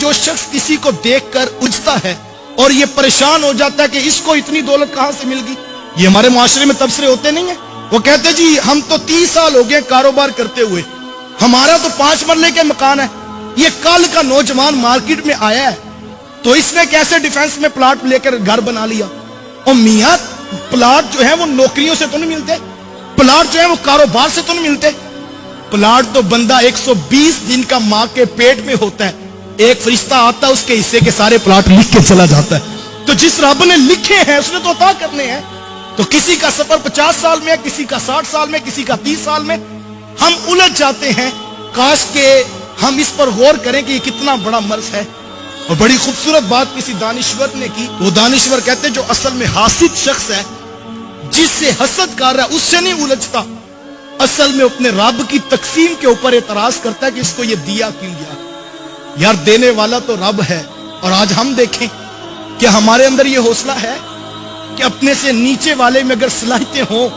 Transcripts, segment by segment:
जो शख्स किसी को देखकर उजता है और ये परेशान हो जाता है कि इसको इतनी दौलत कहां से मिल गई, ये हमारे मुआशरे में तबसरे होते नहीं है। वो कहते जी हम तो 30 साल हो गए कारोबार करते हुए, हमारा तो 5 मरले के मकान है, ये कल का नौजवान मार्केट में आया है तो इसने कैसे डिफेंस में प्लाट लेकर घर बना लिया। और मियां प्लाट जो है वो नौकरियों से तो नहीं मिलते, प्लाट जो है वो कारोबार से तो नहीं मिलते। प्लाट तो बंदा 120 दिन का मां के पेट में होता है, एक फरिश्ता आता है उसके हिस्से के सारे प्लाट लिख के चला जाता है। तो जिस रब ने लिखे हैं उसने तो अता करने हैं। तो किसी का सफर 50 साल में, किसी का 60 साल में, किसी का 30 साल में, हम उलझ जाते हैं। काश के हम इस पर गौर करें कि ये कितना बड़ा मर्ज है। और बड़ी खूबसूरत बात किसी दानिश्वर ने की। वो दानिश्वर कहते हैं जो असल में हासिद शख्स है, जिससे हसद कर रहा है उससे नहीं उलझता, असल में अपने रब की तकसीम के ऊपर एतराज करता है कि इसको ये दिया क्यों गया। यार देने वाला तो रब है। और आज हम देखें कि हमारे अंदर ये हौसला है कि अपने से नीचे वाले में अगर सलाहियतें हो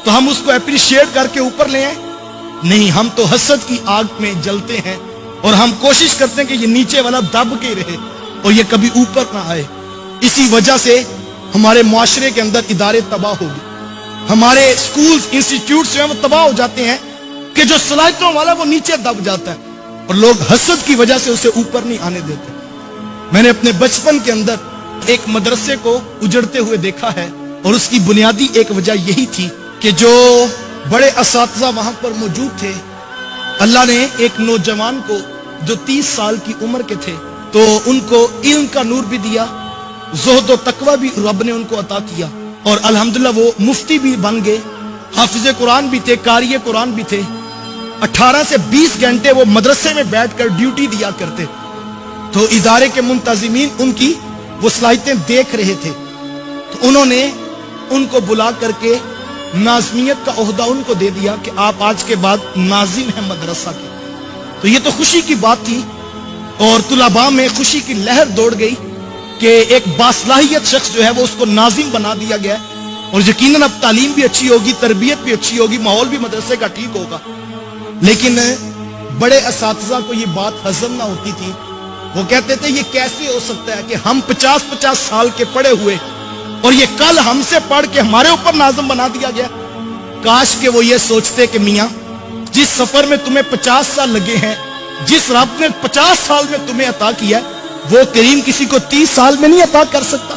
तो हम उसको अप्रिशिएट करके ऊपर ले आए। नहीं, हम तो हसद की आग में जलते हैं और हम कोशिश करते हैं कि ये नीचे वाला दब के रहे और ये कभी ऊपर ना आए। इसी वजह से हमारे मुआशरे के अंदर इदारे तबाह हो गए, हमारे स्कूल्स इंस्टीट्यूट जो है वो तबाह हो जाते हैं कि जो सलाहियतों वाला वो नीचे दब जाता है और लोग हसद की वजह से उसे ऊपर नहीं आने देते। मैंने अपने बचपन के अंदर एक मदरसे को उजड़ते हुए देखा है और उसकी बुनियादी एक वजह यही थी कि जो बड़े असातिज़ा वहां पर मौजूद थे, अल्लाह ने एक नौजवान को जो 30 साल की उम्र के थे तो उनको इल्म का नूर भी दिया, ज़ुहद व तकवा भी रब ने उनको अता किया और अल्हम्दुलिल्लाह वो मुफ्ती भी बन गए, हाफिज़े कुरान भी थे, कारी कुरान भी थे। 18 से 20 घंटे वो मदरसे में बैठकर ड्यूटी दिया करते। तो इदारे के मुंतज़िमीन उनकी वो सलाहियतें देख रहे थे तो उन्होंने उनको बुला करके नाज़मियत का ओहदा उनको दे दिया कि आप आज के बाद नाज़िम हैं मदरसा के। तो ये तो खुशी की बात थी और तुलबा में खुशी की लहर दौड़ गई कि एक बासलाहियत शख्स जो है वो उसको नाज़िम बना दिया गया और यकीनन अब तालीम भी अच्छी होगी, तरबियत भी अच्छी होगी, माहौल भी मदरसे का ठीक होगा। लेकिन बड़े असातिज़ा को ये बात हजम ना होती थी। वो कहते थे ये कैसे हो सकता है कि हम 50-50 साल के पढ़े हुए और ये कल हमसे पढ़ के हमारे ऊपर नाज़िम बना दिया गया। काश के वो ये सोचते कि मियां जिस सफर में तुम्हें 50 साल लगे हैं, जिस रब ने 50 साल में तुम्हें अता किया वो करीम किसी को 30 साल में नहीं अता कर सकता।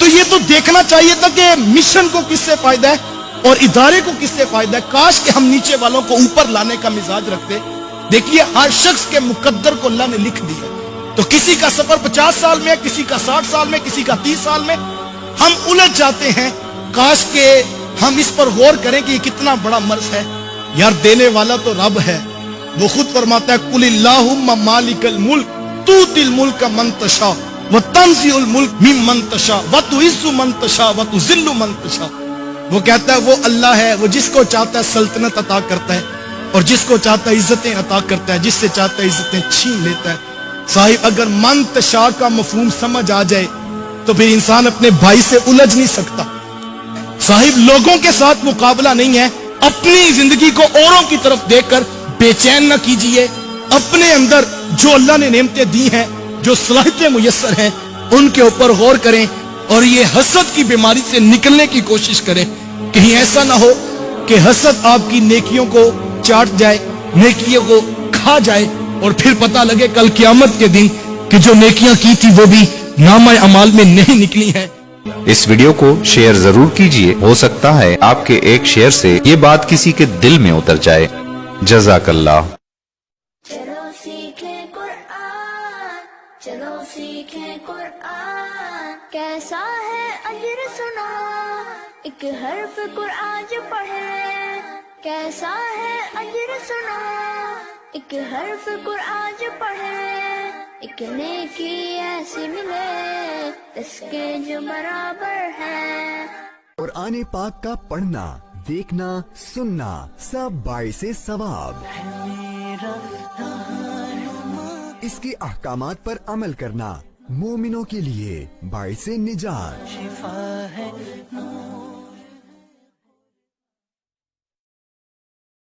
तो ये तो देखना चाहिए था कि मिशन को किससे फायदा है और इदारे को किससे फायदा है। काश कि हम नीचे वालों को ऊपर लाने का मिजाज रखते। देखिए हर शख्स के मुकद्दर को अल्लाह ने लिख दिया। तो किसी का सफर 50 साल में, किसी का 60 साल में, किसी का 30 साल में, हम उलझ जाते हैं। काश के हम इस पर गौर करें कि ये कितना बड़ा मर्ज है। यार देने वाला तो रब है। वो खुद फरमाता है कुलिल्लाहुम्मा मालिकल मुल्क तूतिल मुल्क मन तशा व तंज़िउल मुल्क मिम्मन तशा व तुइज़्ज़ु मन तशा व तुज़िल्लु मन तशा। वो कहता है वो अल्लाह है, वो जिसको चाहता है सल्तनत अता करता है और जिसको चाहता है इज्जतें अता करता है, जिससे चाहता है इज्जतें छीन लेता है। साहिब अगर मन तशा का मफहूम समझ आ जाए तो फिर इंसान अपने भाई से उलझ नहीं सकता। साहिब लोगों के साथ मुकाबला नहीं है, अपनी जिंदगी को औरों की तरफ देखकर बेचैन न कीजिए। अपने अंदर जो अल्लाह ने नेमतें दी हैं, जो सलाहियतें मुयस्सर हैं, उनके ऊपर गौर करें और ये हसद की बीमारी से निकलने की कोशिश करें। कहीं ऐसा ना हो कि हसद आपकी नेकियों को चाट जाए, नेकियों को खा जाए और फिर पता लगे कल क़यामत के दिन कि जो नेकियां की थी वो भी नामा अमाल में नहीं निकली हैं। इस वीडियो को शेयर जरूर कीजिए, हो सकता है आपके एक शेयर से ये बात किसी के दिल में उतर जाए। जज़ाकल्लाह। चलो सीखें कुरान, चलो सीखें कुरान, कैसा है अजर सुना, एक हर्फ कुरान जो पढ़े, कैसा है अजर सुना, एक हर्फ कुरान जो पढ़े, एक नेकी ऐसी मिले इसके जो बराबर है। कुरान पाक का पढ़ना, देखना, सुनना सब बाइसे सवाब। इसके अहकामात पर अमल करना मोमिनों के लिए बाइसे निजात।